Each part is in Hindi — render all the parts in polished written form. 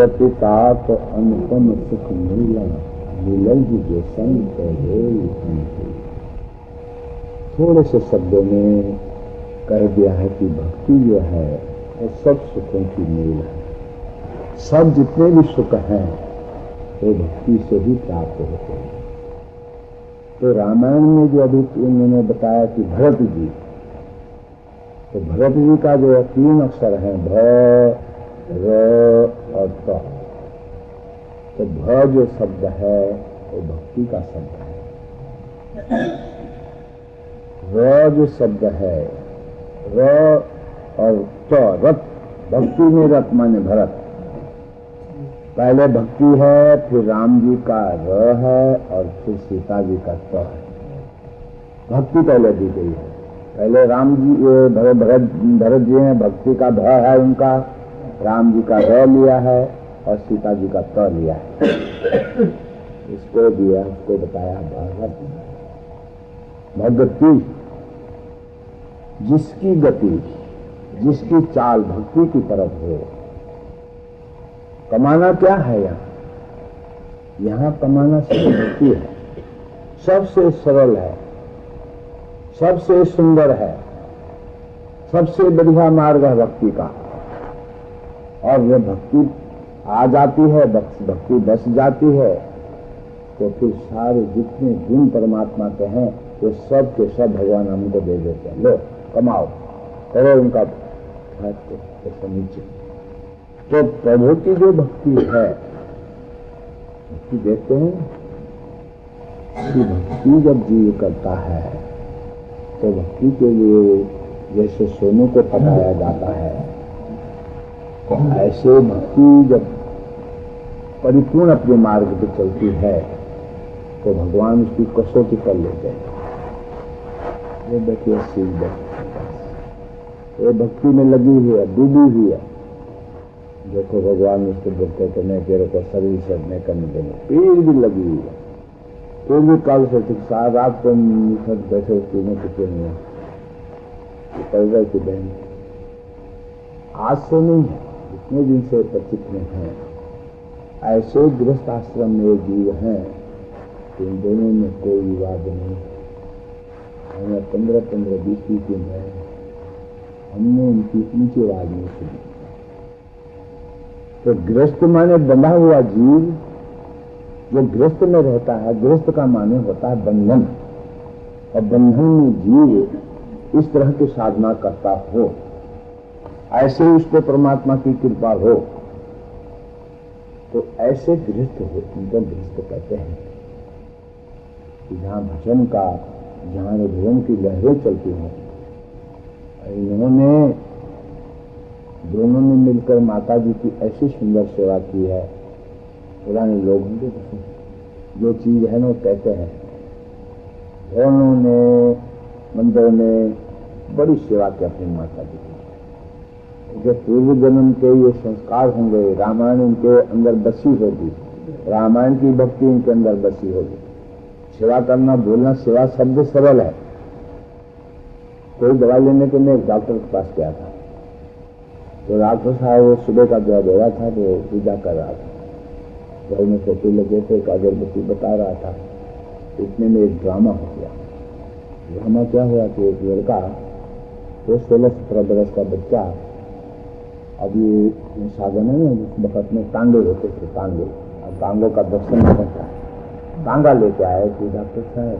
रति तात अनुपम सुख मिला, मिलल जो संत थोड़े से शब्दों में कह दिया है कि भक्ति जो है वो सब सुखों की मूल है। सब जितने भी सुख हैं वो भक्ति से ही प्राप्त होते हैं। तो रामायण में जो अभी उन्होंने बताया कि भरत जी, तो भरत जी का जो 3 अक्षर है भ, र और त, तो भ जो शब्द है वो भक्ति का शब्द है। र जो शब्द है, र और त, रथ, भक्ति में रथ माने भरत। पहले भक्ति है, फिर राम जी का र है और फिर सीता जी का त है। भक्ति पहले दी गई है। पहले राम जी भरत जी हैं, भक्ति का भ है उनका, राम जी का र लिया है और सीता जी का त लिया है। इसको दिया, उसको बताया भगत। भगति, जिसकी गति, जिसकी चाल भक्ति की तरफ हो। कमाना क्या है यहाँ कमाना सिर्फ भक्ति है। सबसे सरल है, सबसे सुंदर है, सबसे बढ़िया मार्ग है भक्ति का। और ये भक्ति आ जाती है, भक्ति बस जाती है, तो फिर सारे जितने गुण परमात्मा के हैं वो सब के सब भगवान हमको दे देते हैं। लो कमाओ, करो उनका नीचे। तो प्रभु की जो भक्ति है, भक्ति देखते हैं कि भक्ति जब जीव करता है तो भक्ति के लिए जैसे सोने को पकाया जाता है, तो ऐसे भक्ति जब परिपूर्ण अपने मार्ग पे चलती है तो भगवान उसकी कसौटी कर लेते हैं। ये देखिए सीध, ये भक्ति में लगी हुई है, डूबी हुई है। देखो भगवान उसको बोलते तो मैं तेरे को शरीर से नहीं करने देंगे, पीर भी लगी हुई है, तो भी कल से ठीक साहब आप तो बैठे तीनों कुछ नहीं पड़ गए कि बहन आज से नहीं है, इतने दिन से परिचित में है। ऐसे गृहस्थ आश्रम में जीव हैं, इन दोनों में कोई विवाद नहीं। हमें 15-20 दिन है, हमने उनकी ऊंची आवाज में सुनी। तो गृहस्थ माने बंधा हुआ जीव, जो गृहस्थ में रहता है, गृहस्थ का माने होता है बंधन, और बंधन में जीव इस तरह की साधना करता हो, ऐसे उसको परमात्मा की कृपा हो, तो ऐसे गृहस्थ हो, उनको गृहस्थ कहते हैं। जहाँ भजन का, जहाँ अनुभवों की लहरें चलती हैं, इन्होंने दोनों ने मिलकर माता जी की ऐसी सुंदर सेवा की है। पुराने लोग जो चीज है ना वो कहते हैं, दोनों ने मंदिरों ने बड़ी सेवा की अपनी माता जी की। जो पूर्व जन्म के ये संस्कार होंगे, रामायण इनके अंदर बसी होगी, रामायण की भक्ति इनके अंदर बसी होगी। सेवा करना, बोलना, सेवा शब्द सरल है। कोई दवा लेने के लिए एक डॉक्टर के पास गया था, तो डॉक्टर साहब वो सुबह का दवा दे रहा था, तो पूजा कर रहा था। घर में फोटो लगे थे, अगरबत्ती बता रहा था। इतने में एक ड्रामा हो गया। ड्रामा क्या हुआ कि एक लड़का, वो 16-17 बरस का बच्चा, अब ये साधन है ना, उस वक्त में टांगे होते थे, टांगे, और टांगों का दर्शन नहीं होता है। टांगा लेके आए कि डॉक्टर साहब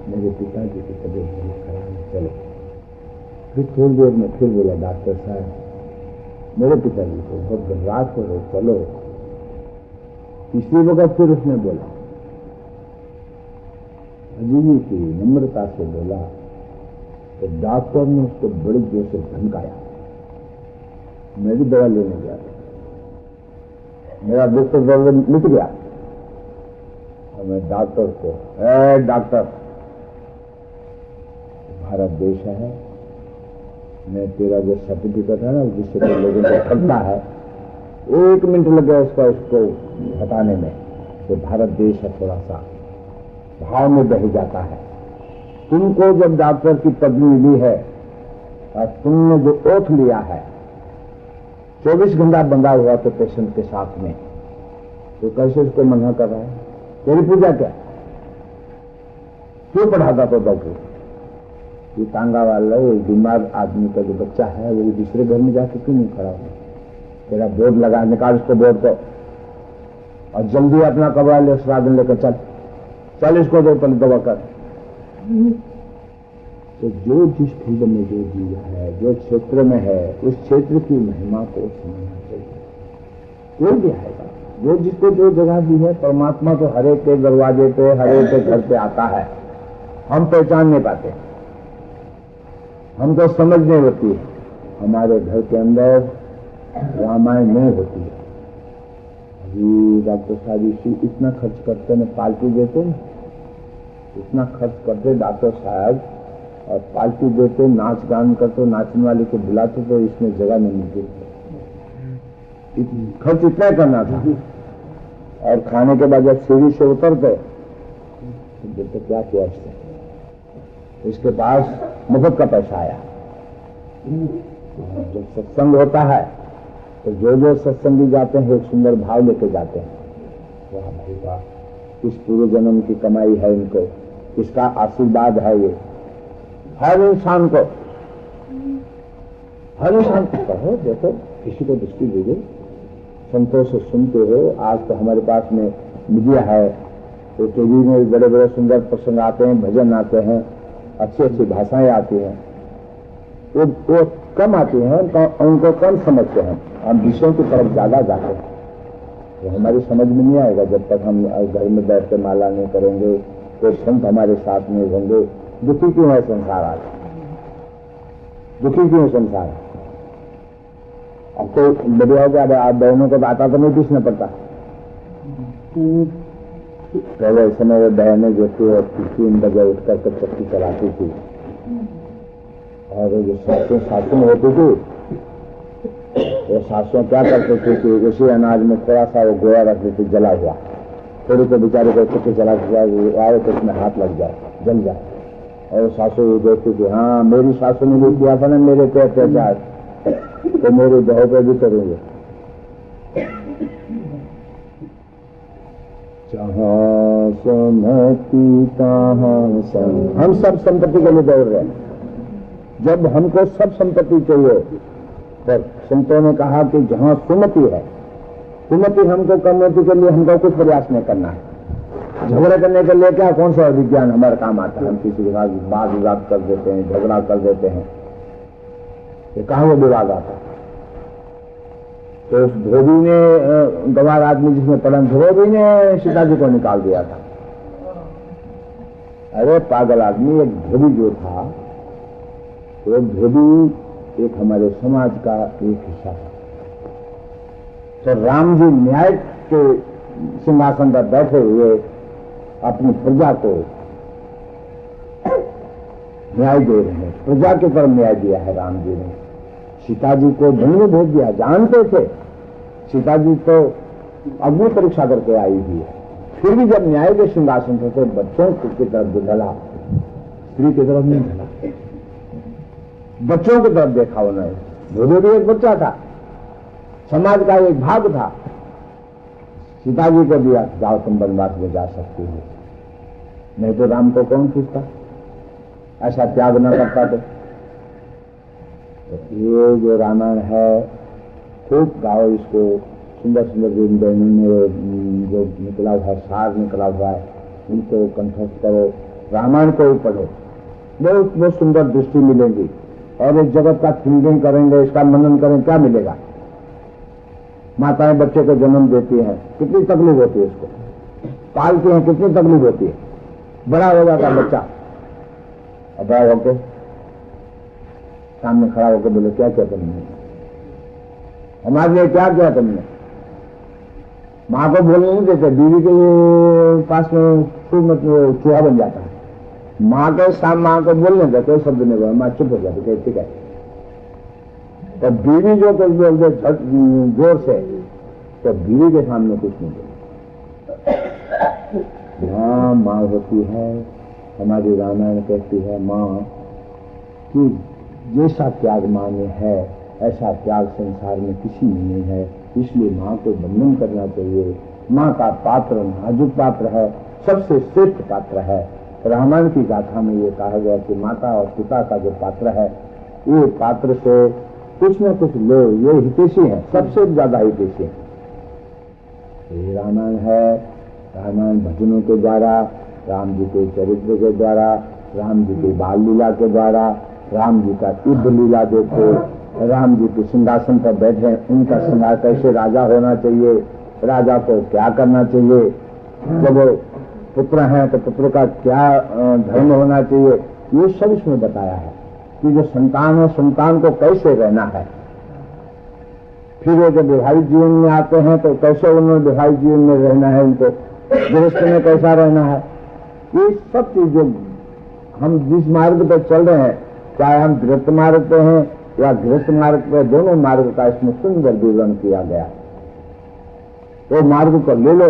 मेरे पिताजी की तबीयत बहुत खराब है, चलो। फिर थोड़ी देर में फिर बोला, डॉक्टर साहब मेरे पिताजी को बहुत घबराहट हो रही, चलो। तीसरी वक्त फिर उसने बोला, अजीब की नम्रता से बोला, तो डॉक्टर ने उसको बड़ी जोर से धमकाया। मैं भी दवा लेने गया था, मेरा दुख तो दर्द मिट गया, और मैं डॉक्टर को, डॉक्टर भारत देश है, मैं तेरा जो सर्टिफिकेट है ना जिससे तो लोगों को करता है, 1 मिनट लग गया उसको हटाने में। तो भारत देश है थोड़ा सा भाव में बह जाता है। तुमको जब डॉक्टर की पदवी मिली है और तुमने जो ओथ लिया है, 24 घंटा बंधा हुआ तो पेशेंट के साथ में, तो कैसे उसको मना कर रहा है? तेरी पूजा क्या? क्यों पढ़ाता तो डॉक्टर? ये टांगा वाला एक बीमार आदमी का जो बच्चा है वो दूसरे घर में जाके क्यों नहीं खड़ा हो? तेरा बोर्ड लगा, निकाल उसको बोर्ड को, और जल्दी अपना कपड़ा ले श्राद्ध लेकर चल इसको दो पहले दवा कर। तो जो जिस फील्ड में जो जीव है, जो क्षेत्र में है, उस क्षेत्र की महिमा को समझना चाहिए। कोई भी आएगा, जो जिसको जो जगह दी है, परमात्मा तो हर एक के दरवाजे पे, हर एक के घर पे आता है। हम पहचान नहीं पाते, हमको समझ नहीं होती है। हमारे घर के अंदर रामायण नहीं होती है। अभी डॉक्टर साहब इसी इतना खर्च करते हैं, पालतू देते हैं, इतना खर्च करते डॉक्टर साहब, और पालतू देते, नाच गान करते, नाचने वाले को बुलाते तो इसमें जगह नहीं मिलती। खर्च इतना करना था, और खाने के बाद जब सीढ़ी से उतरते तो बोलते क्या किया इसने? इसके पास मुफ्त का पैसा आया। जब सत्संग होता है तो जो जो सत्संगी जाते हैं एक सुंदर भाव लेके जाते हैं, वाह भाई वाह, इस पूरे जन्म की कमाई है इनको, इसका आशीर्वाद है ये। हर इंसान को कहो, देखो किसी को दृष्टि दीजिए, संतोष से सुनते हो। आज तो हमारे पास में मीडिया है, तो टीवी में बड़े बड़े सुंदर प्रसंग आते हैं, भजन आते हैं, अच्छी अच्छी भाषाएं आती हैं। वो कम आती हैं, उनको कम समझते हैं। हम विषयों की तरफ ज्यादा जाते हैं, तो हमारी समझ में नहीं आएगा जब तक हम घर में बैठ के माला नहीं करेंगे, कोई संत हमारे साथ नहीं होंगे। दुखी क्यों है संसार आज? दुखी क्यों है संसार? अब तो बढ़िया हो गया, आप बहनों को आता तो नहीं पूछना पड़ता। पहले समय बहनें जो थी 3 बजे उठ करके चक्की चलाती थी, और जो सासुन होती थी, वो सासुएं क्या करते थे कि उसी अनाज में थोड़ा सा वो गोया रख देते जला हुआ, थोड़ी तो बेचारे को चक्की चला आए तो उसमें हाथ लग जाए, जल जाए। और सासू देखती थी, हाँ मेरी सासू ने भी किया था ना मेरे पे अत्याचार, तो मेरी बहू पे भी करेंगे। जहाँ सम्मति तहाँ सम, हम सब संपत्ति के लिए दौड़ रहे हैं। जब हमको सब संपत्ति चाहिए, पर संतों ने कहा कि जहाँ सुमति है, सुमति हमको करने के लिए हमको कुछ प्रयास नहीं करना है। झगड़ा करने के लिए क्या, कौन सा विज्ञान हमारा काम आता है? हम किसी के साथ वाद विवाद कर देते हैं, झगड़ा कर देते हैं, ये कहाँ वो विवाद आता है? तो उस धोबी ने, गवार आदमी जिसने पढ़ा, धोबी ने सीता जी को निकाल दिया था। अरे पागल आदमी, एक धोबी जो था, तो धोबी एक हमारे समाज का एक हिस्सा था। तो राम जी न्याय के सिंहासन पर बैठे हुए अपनी प्रजा को न्याय दे रहे हैं, प्रजा के तरफ न्याय दिया है राम जी ने। सीता जी को वन में भेज दिया, जानते थे सीता जी तो अग्नि परीक्षा करके आई हुई है, फिर भी जब न्याय के सिंहासन पर बच्चों की तरफ ढला, स्त्री की तरफ नहीं ढला, बच्चों की तरफ देखा उन्होंने। धोबी भी एक बच्चा था, समाज का एक भाग था। सीता जी को दिया, जाओ तुम वनवास में जा सकती हो, नहीं तो राम को कौन पूछता, ऐसा त्याग न करता। तो ये जो रामायण है, खूब गाओ इसको, सुंदर सुंदर में जो निकला हुआ है, सार निकला हुआ है, उनको कंठस्थ करो, रामायण को ही पढ़ो, बहुत सुंदर दृष्टि मिलेगी। और इस जगत का थिंकिंग करेंगे, इसका मनन करें, क्या मिलेगा? माताएं बच्चे को जन्म देती हैं, कितनी तकलीफ होती है, उसको पालती हैं, कितनी तकलीफ होती है। बड़ा हो जाता बच्चा, और बड़ा होके सामने खड़ा होकर बोले क्या किया तुमने, हमारे लिए क्या किया तुमने? माँ को बोलने नहीं देते, बीवी के पास में खूब मतलब चूहा बन जाता है। माँ के सामने माँ को बोलने देते, कोई शब्द नहीं बोला, माँ चुप हो जाती, ठीक है। तो बीवी जो कुछ बोलते जोर से, तो बीवी के सामने कुछ नहीं बोलते। माँ माँ होती है, हमारी रामायण कहती है माँ कि जैसा त्याग माँ में है ऐसा त्याग संसार में किसी में नहीं है। इसलिए माँ को बंधन करना चाहिए। माँ का पात्र नाजुक पात्र है, सबसे श्रेष्ठ पात्र है। रामायण की गाथा में ये कहा गया कि माता और पिता का जो पात्र है, ये पात्र से कुछ न कुछ लो, ये हितैषी है, सबसे ज्यादा हितैषी है। ये रामायण है। रामायण भजनों के द्वारा, राम जी के चरित्र के द्वारा, राम जी की बाल लीला के द्वारा, राम जी का युद्ध लीला देखो, राम जी के सिंहासन पर बैठे, उनका श्रृंगार कैसे राजा होना चाहिए, राजा को क्या करना चाहिए, जब पुत्र हैं तो पुत्र का क्या धर्म होना चाहिए, ये सब इसमें बताया है कि जो संतान है, संतान को कैसे रहना है। फिर वो जब वैवाहिक जीवन में आते हैं तो कैसे उन्होंने वैवाहिक जीवन में रहना है, उनको गृहस्थ में कैसा रहना है। ये सब चीज जो हम जिस मार्ग पर चल रहे हैं, चाहे हम गृहस्थ मार्ग पे हैं या गृहस्थ मार्ग पे, दोनों मार्ग का इसमें सुंदर विवरण किया गया। वो मार्ग को ले लो,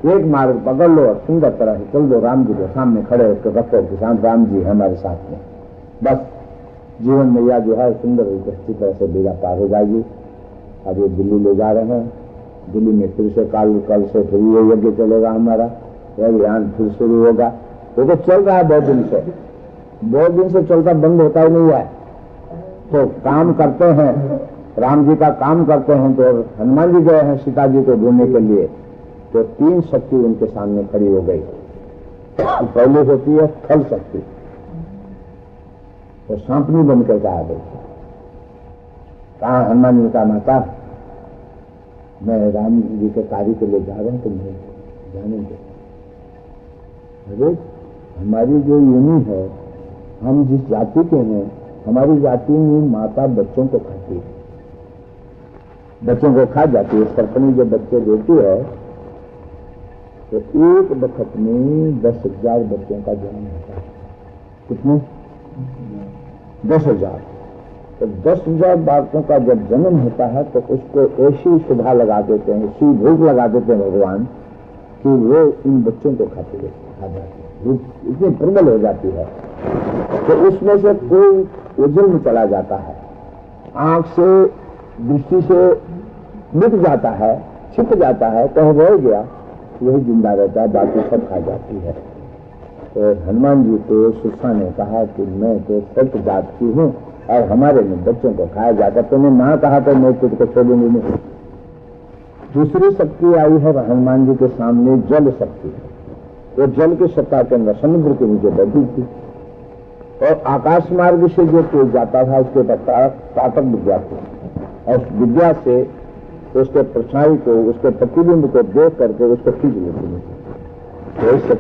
एक मार्ग पकड़ लो और सुंदर तरह से चल दो। राम जी के सामने खड़े होकर रखो कि साथ राम जी हमारे साथ में, बस जीवन मैया जो है सुंदर अच्छी तरह से बेड़ा पार हो जाएगी। अब ये दिल्ली ले जा रहे हैं, दिल्ली में फिर से कल से फिर ये यज्ञ चलेगा हमारा, अभियान फिर शुरू होगा। वो तो चल रहा है बहुत दिन से चलता, बंद होता ही नहीं है। तो काम करते हैं, राम जी का काम करते हैं। तो हनुमान जी गए हैं सीता जी को ढूंढने के लिए, तो 3 शक्ति उनके सामने खड़ी हो गई। पहले होती है थल शक्ति, तो सांपनी बनकर के आ गई। कहा हनुमान जी का माता, मैं राम जी के कार्य के लिए जा रहा हूं, तो मैं जाने दो। अरे हमारी जो योनि है, हम जिस जाति के हैं, हमारी जाति में माता बच्चों को खाती है, बच्चों को खा जाती है। सरपनी जब बच्चे देती है तो एक वक्त में 10,000 बच्चों का जन्म होता है। कितने? 10,000। तो 10,000 बालकों का जब जन्म होता है तो उसको ऐसी सुधा लगा देते हैं, ऐसी भूख लगा देते हैं भगवान कि वो इन बच्चों को खा जाती है, इतनी प्रबल हो जाती है। तो उसमें से कोई ओझल में चला जाता है, आंख से दृष्टि से मिट जाता है, छिप जाता है, कहीं रह गया, वही जिंदा रहता है, बाकी सब खा जाती है। तो हनुमान जी को सुषमा ने कहा कि मैं तो सत्य जात की हूँ और हमारे में बच्चों को खाया जाता, तुमने मां कहा तो मैं तुझको छोड़ूंगी नहीं। दूसरी शक्ति आई है हनुमान जी के सामने, जल शक्ति। वो जल की सत्ता के अंदर समुद्र के नीचे बैठी थी और आकाश मार्ग से जो कोई जाता था उसके ताटक विद्या थी, और उस विद्या से उसके परछाई को, उसके प्रतिबिंब को देख करके उसको खींच लेती थी। तो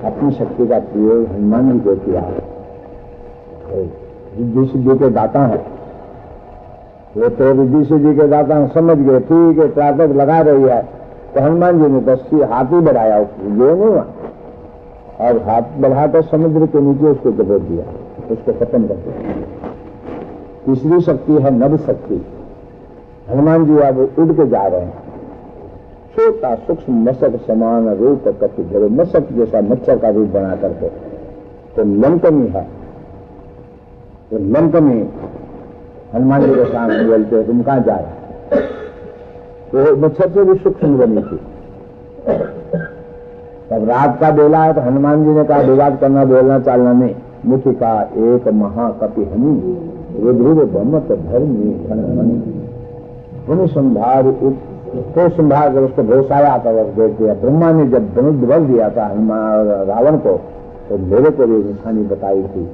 अपनी शक्ति का प्रयोग हनुमान जी को किया। रिद्धि सिद्धि के दाता है वो, तो रिद्धि सिद्धि के दाता है, समझ गए ठीक है, ताकत लगा रही है। तो हनुमान जी ने बस हाथ ही बढ़ाया, ये नहीं हुआ, और हाथ बढ़ाकर समुद्र के नीचे उसको दबोच दिया, उसको खत्म कर दिया। तीसरी शक्ति है नभ शक्ति। हनुमान जी अब उड़ के जा रहे हैं, छोटा सूक्ष्म मशक समान रूप कपि धरे, मशक जैसा मच्छर का रूप बना करके। तो लंकमी है, तो लंकमी हनुमान जी के सामने बोलते हैं तुम कहां जा रहे? तो मच्छर से भी सूक्ष्म बनी थी। तब रात का बेला है तो हनुमान जी ने कहा विवाद करना, बोलना चालना नहीं। मुखी का एक महाकपि हनी, रुद्र ब्रह्मत धर्मी खनमणि, उन्हें संभार तो संभार कर उसको घोषाया था, देख दिया। ब्रह्मा ने जब धनुष बल दिया था हनुमान रावण को, तो मेरे को भी निशानी बताई थी।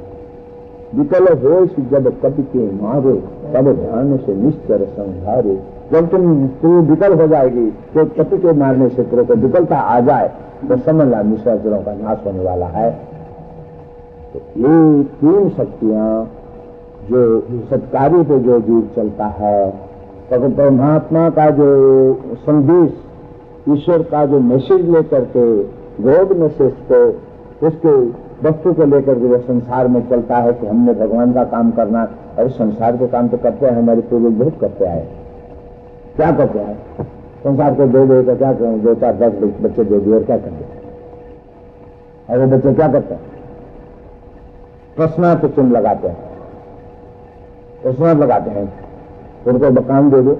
विकल हो जब कपि के मारे, तब ध्यान से निश्चर संहारे। जब तुम विकल हो जाएगी तो कपि के मारने से तेरे को विकलता आ जाए तो समझ ला निशाचरों का नाश होने वाला है। तो ये 3 शक्तियां जो सत्कार्य पे जो जीव चलता है, तो परमात्मा का जो संदेश, ईश्वर का जो मैसेज लेकर के, गॉड मैसेज को, उसके वस्तु को लेकर के वो संसार में चलता है कि हमने भगवान का काम करना। और संसार के काम तो करते हैं, हमारे पूर्वज बहुत करते आए। क्या करते हैं? संसार को दे दे तो क्या करें, 2, 4, 10 बच्चे दे दिए और क्या करेंगे? और वो बच्चे क्या करते हैं? प्रश्नार्थ चिन्ह लगाते हैं, प्रश्नार्थ लगाते हैं उनको मकान दे दो,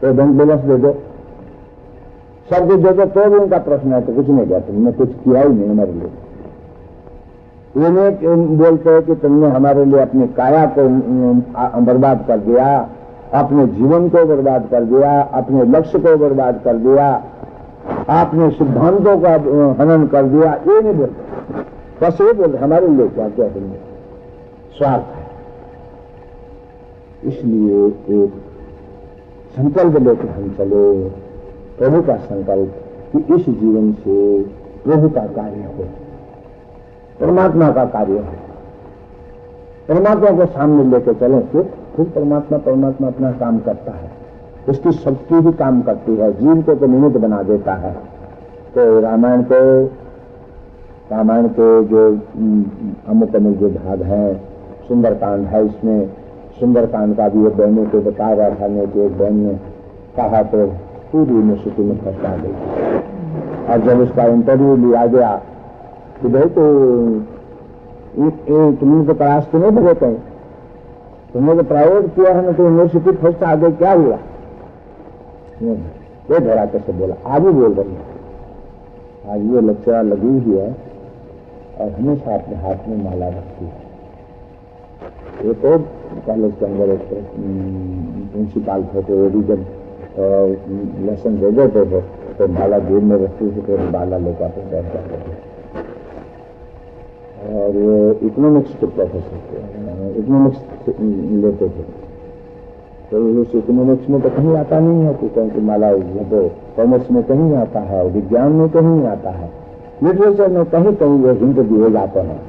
तो बैंक बैलेंस दे दो, सब कुछ दे दो, तो भी उनका प्रश्न है तो कुछ नहीं किया, तुमने कुछ किया ही नहीं हमारे लिए। ये नहीं बोलते कि तुमने हमारे लिए अपनी काया को बर्बाद कर दिया, अपने जीवन को बर्बाद कर दिया, अपने लक्ष्य को बर्बाद कर दिया, आपने सिद्धांतों का हनन कर दिया, ये नहीं बोलते। बस ये बोलते हमारे लिए क्या क्या तुमने, स्वार्थ है। इसलिए एक संकल्प लेकर हम चले, प्रभु का संकल्प कि इस जीवन से प्रभु का कार्य हो, परमात्मा का कार्य हो, परमात्मा को सामने लेकर चले, फिर परमात्मा अपना काम करता है, उसकी शक्ति ही काम करती है, जीव को तो निमित्त बना देता है। तो रामायण के जो अमुक अमुक जो भाग हैं, सुंदरकांड है, इसमें सुंदरकांड का भी एक बहनों को बता रहा था, ने कि एक बहन ने कहा तो पूरी यूनिवर्सिटी में फंसा गई। और जब उसका इंटरव्यू लिया गया कि भाई तो तुमने तो क्लास तो नहीं भरे कहीं, तुमने तो प्राइवेट किया है ना, तो यूनिवर्सिटी फर्स्ट आ गई, क्या हुआ? ये धरा कैसे बोला, आज भी बोल रही है, आज ये लेक्चर लगी हुई है और हमेशा अपने हाथ में माला रखती है। एक और कॉलेज के अंदर एक प्रिंसिपाल थे, तो वो भी जब लेसन दे देते थे तो माला जेब में रखती थी, तो माला लेकर अपने बैठ जाते थे। और वो इकोनॉमिक्स के प्रोफेसर थे, इकोनॉमिक्स लेते थे, तो उस इकोनॉमिक्स में तो कहीं आता नहीं है क्योंकि माला तो कॉमर्स में कहीं आता है, विज्ञान में कहीं आता है, लिटरेचर में कहीं कहीं ये हिंट दिए जाते हैं।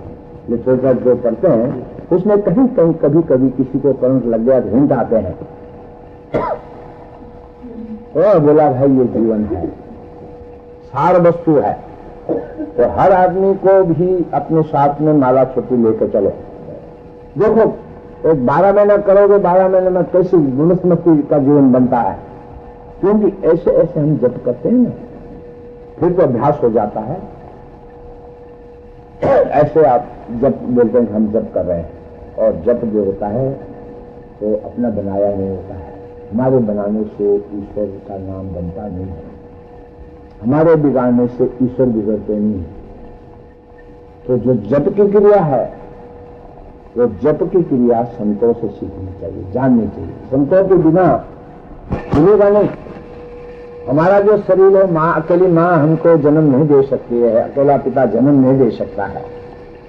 लिटरेचर जो पढ़ते हैं उसमें कहीं कहीं कभी कभी किसी को करंट लग गया तो हिंट आते हैं। तो बोला भाई ये जीवन है, सार वस्तु है, तो हर आदमी को भी अपने साथ में माला छोटी लेकर चलो। देखो एक 12 महीना करोगे, 12 महीने में कैसी मनुष्य का जीवन बनता है, क्योंकि ऐसे ऐसे हम जप करते हैं ना, फिर तो अभ्यास हो जाता है। ऐसे आप जप बोलते हैं हम जप कर रहे हैं, और जप जो होता है तो अपना बनाया नहीं होता है, हमारे बनाने से ईश्वर का नाम बनता नहीं है, हमारे बिगाड़ने से ईश्वर बिगड़ते नहीं है। तो जो जप की क्रिया है, वो जप की क्रिया संतों से सीखनी चाहिए, जाननी चाहिए। संतों के बिना मिलेगा नहीं। हमारा जो शरीर है, माँ अकेली माँ हमको जन्म नहीं दे सकती है, अकेला पिता जन्म नहीं दे सकता है।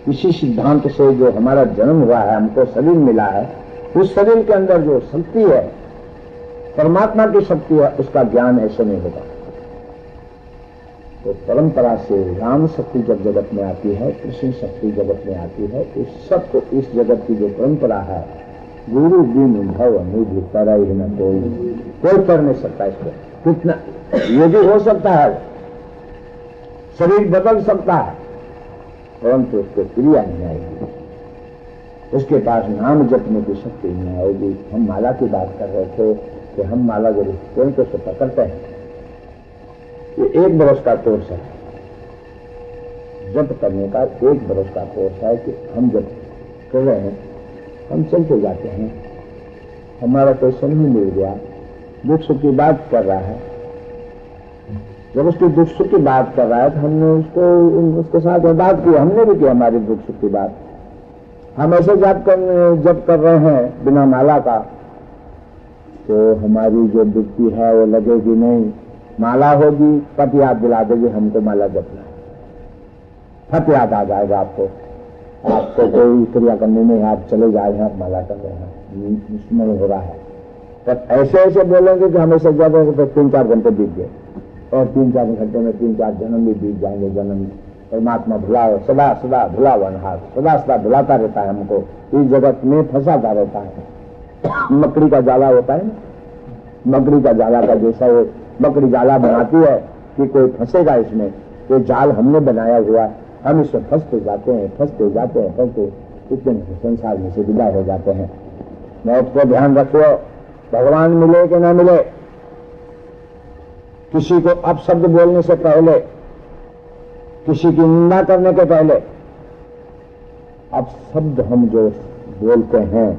इसी सिद्धांत से जो हमारा जन्म हुआ है, हमको शरीर मिला है, उस शरीर के अंदर जो शक्ति है, परमात्मा की शक्ति है, उसका ज्ञान ऐसे नहीं होगा। तो परंपरा से राम शक्ति जब जगत में आती है, कृष्ण शक्ति जगत में आती है, तो सबको इस जगत की जो परंपरा है, गुरु बिन भव निधि तरई न कोई कर नहीं सकता इसको। कितना ये भी हो सकता है, शरीर बदल सकता है, परंतु उसको क्रिया नहीं आएगी, उसके पास नाम जपने की शक्ति नहीं आएगी। हम माला की बात कर रहे थे कि हम माला जब पेड़ से पकड़ते हैं, ये 1 बरस का कोर्स है, जप करने का 1 बरस का कोर्स है कि हम जब कर रहे हैं, हम चलते जाते हैं, हमारा कोई समझ मिल गया, दुख सुख की बात कर रहा है, जब उसकी दुख सुख की बात कर रहा है तो हमने उसके साथ बात की, हमने भी की हमारी दुख सुख की बात। हम ऐसे जब कर रहे हैं बिना माला का, तो हमारी जो दुखी है वो लगेगी नहीं। माला होगी, पट याद दिला देगी हमको माला जपना, फट याद आ जाएगा आपको कोई क्रिया करने में आप चले जाए, आप माला कर रहे हैं, दुश्मन हो रहा है। पर ऐसे ऐसे बोलेंगे कि हमेशा जब तो 3-4 घंटे बीत गए, और 3-4 घंटे में 3-4 जन्म भी बीत जाएंगे। जन्म परमात्मा भुला, सदा सदा भुलावनहार, सदा सदा भुलाता रहता है हमको, इस जगत में फंसाता रहता है। मकड़ी का जाला होता है, मकड़ी का जाला का जैसा वो मकड़ी जाला बनाती है कि कोई फंसेगा इसमें, ये जाल हमने बनाया हुआ है, हम इसमें फंसते जाते हैं, इतने संसार में से विदा हो जाते हैं। मौत को ध्यान रखो, भगवान मिले कि ना मिले, किसी को अपशब्द बोलने से पहले, किसी की निंदा करने के पहले, अपशब्द हम जो बोलते हैं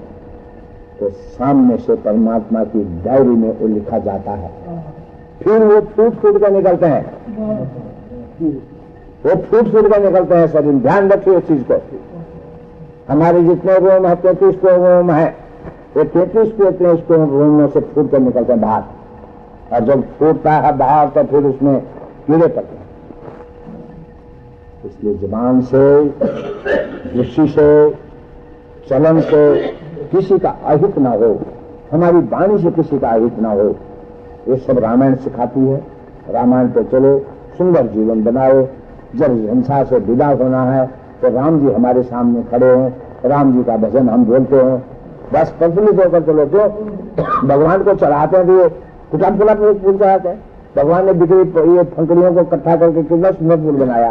तो सामने से परमात्मा की डायरी में वो लिखा जाता है। फिर वो फूट फूट कर निकलते हैं, वो फूट फूट कर निकलते हैं शरीर। ध्यान रखिए उस चीज को। हमारे जितने रोम है 33 रोम है, वो 33 रोमों से फूट कर निकलते हैं बाहर। और जब फूटता है बाहर तो फिर उसमें कीड़े पड़ते हैं। इसलिए जुबान से, दृष्टि से, चलन से किसी का अहित ना हो, हमारी वाणी से किसी का अहित ना हो। ये सब रामायण सिखाती है। रामायण पे चलो, सुंदर जीवन बनाओ। जब हिंसा से विदा होना है तो राम जी हमारे सामने खड़े हैं, राम जी का भजन हम बोलते हैं, बस प्रफुल्लित होकर चलो। क्यों? भगवान को चढ़ाते हैं दिए, कुटा फूला फूल चढ़ाते हैं। भगवान ने बिखरी ये फंकड़ियों को इकट्ठा करके कितना सुंदर फूल बनाया।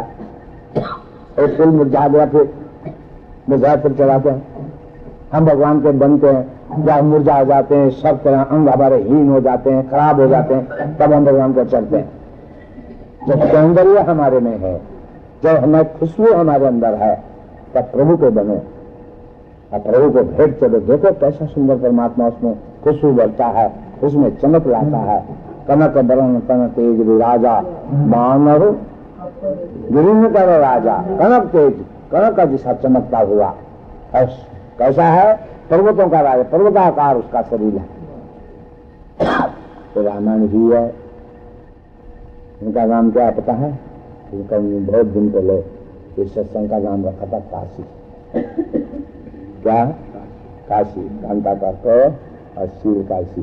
और फूल मुरझा गया, फिर मुरझा फिर चढ़ाते हैं। हम भगवान के बनते हैं, जब मुरझा हो जाते हैं, सब तरह अंग हमारे हीन हो जाते हैं, खराब हो जाते हैं, तब हम भगवान को चढ़ते हैं। जब सौंदर्य हमारे में है, जब हमारी खुशबू हमारे अंदर है, तब प्रभु को बनो। अब प्रभु को भेंट चलो, देखो कैसा सुंदर परमात्मा उसमें खुशबू बढ़ता है, उसमें चमक लाता है। कनक बरन तन तेज विराजा, मानव गिरिंद कर राजा। कनक तेज, कनक का जैसा चमकता हुआ कैसा है? पर्वतों का राजा, पर्वताकार उसका शरीर है। तो रामायण भी है। उनका नाम क्या पता है? उनका बहुत दिन पहले इस सत्संग का नाम रखा था काशी। क्या? काशी, कांता का तो और शिव काशी,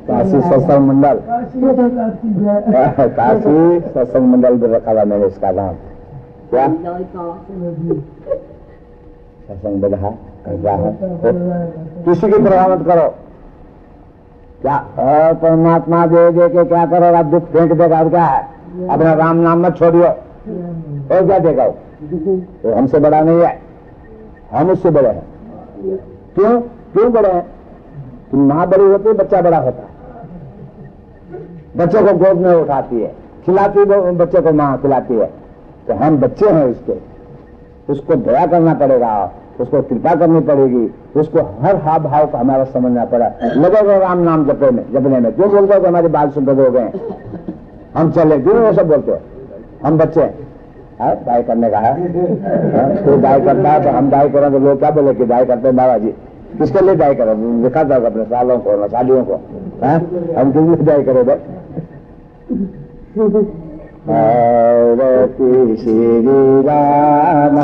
काशी सत्संग मंडल। काशी सत्संग मंडल भी रखा था मैंने इसका नाम। क्या? सत्संग बढ़ा क्या है? किसी की परवाह मत करो। क्या परमात्मा दे दे के क्या करो? आप दुख फेंक देगा और क्या है? अपना राम नाम मत छोड़ियो, और क्या देगा? वो हमसे बड़ा नहीं है, हम उससे बड़े हैं। क्यों? क्यों बड़े हैं? कि माँ बड़ी होती है, बच्चा बड़ा होता है। बच्चे को गोद में उठाती है, खिलाती है, बच्चे को माँ खिलाती है। तो हम बच्चे हैं उसके, उसको दया करना पड़ेगा, उसको कृपा करनी पड़ेगी, उसको हर हाव भाव का हमारा समझना पड़ा। लगेगा राम नाम जपने में। क्यों बोलते हो कि हमारे बाल शुद्ध हो गए, हम चले? क्यों वो सब बोलते हो? हम बच्चे हैं, दाई करने का है। कोई दाई करता है तो हम दाई करें तो लोग क्या बोले कि दाई करते हैं बाबा जी? किसके लिए दाई करें? लिखा था अपने सालों को, सालियों को। हम किस लिए दाई करें? श्री रामायण